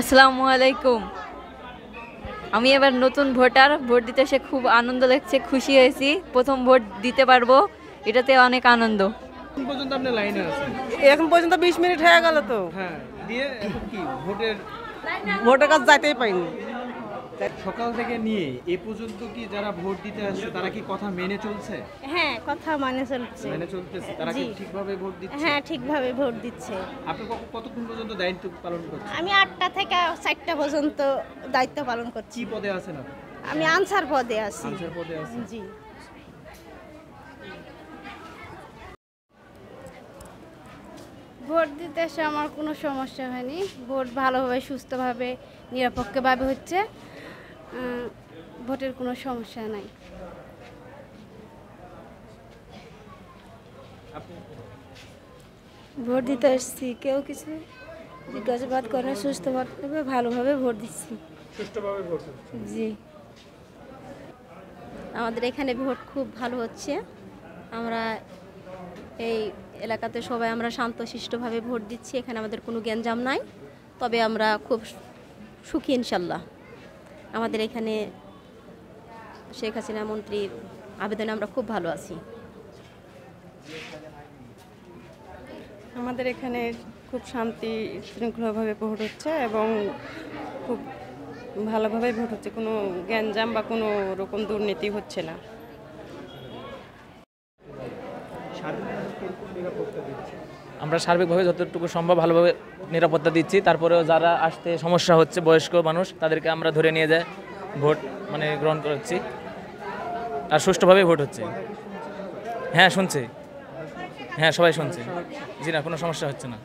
আসসালামু আলাইকুম। আমি এবার নতুন ভোটার, ভোট দিতে এসে খুব আনন্দ লাগছে, খুশি হয়েছি। প্রথম ভোট দিতে পারবো, এটাতে অনেক আনন্দ। এখন পর্যন্ত আপনি লাইনে আছেন? এখন পর্যন্ত 20 মিনিট হয়ে গেল তো হ্যাঁ, দিয়ে এখন কি ভোটের ভোটের কাছে যাইতেই পাইনি। সকাল থেকে নিয়ে এ পর্যন্ত কি যারা ভোট দিতে আসছে তারা কি কথা মেনে চলছে? হ্যাঁ, কথা মানে চলছে। মেনে চলতেছে? তারা কি জি। ঠিকভাবে ভোট দিচ্ছে? হ্যাঁ, ঠিকভাবে ভোট দিচ্ছে। আপনি কতক্ষণ পর্যন্ত দায়িত্ব পালন করছেন? আমি 8টা থেকে 4টা পর্যন্ত দায়িত্ব পালন করছি। কি পদে আছেন আপনি? আমি আনসার পদে আছি। আনসার পদে আছেন? জি। ভোট দিতে এসে আমার কোনো সমস্যা হয়নি। ভোট ভালোভাবে সুস্থভাবে নিরপেক্ষভাবে হচ্ছে। ভোটের কোনো সমস্যা নাই। ভোট দিতে এসেছি, কেউ কিছু জিজ্ঞাসাবাদ করে সুস্থভাবে ভালোভাবে ভোট দিচ্ছি। সুষ্ঠুভাবে ভোট হচ্ছে? জি। আমাদের এখানে ভোট খুব ভালো হচ্ছে। আমরা এই এলাকাতে সবাই আমরা শান্তশিষ্টভাবে ভোট দিচ্ছি। এখানে আমাদের কোনো গ্যাঞ্জাম নাই, তবে আমরা খুব সুখী ইনশাল্লাহ। আমাদের এখানে শেখ হাসিনা মন্ত্রীর আবেদনে আমরা খুব ভালো আছি। আমাদের এখানে খুব শান্তি শৃঙ্খলাভাবে ভোট হচ্ছে এবং খুব ভালোভাবে ভোট হচ্ছে, কোনো গ্যাঞ্জাম বা কোনো রকম দুর্নীতি হচ্ছে না। আমরা সার্বিকভাবে যতটুকু সম্ভব ভালোভাবে নিরাপত্তা দিচ্ছি। তারপরেও যারা আসতে সমস্যা হচ্ছে, বয়স্ক মানুষ, তাদেরকে আমরা ধরে নিয়ে যাই ভোট গ্রহণ করছি। আর সুষ্ঠুভাবে ভোট হচ্ছে। হ্যাঁ, শুনছি। হ্যাঁ, সবাই শুনছে। জি না, কোনো সমস্যা হচ্ছে না।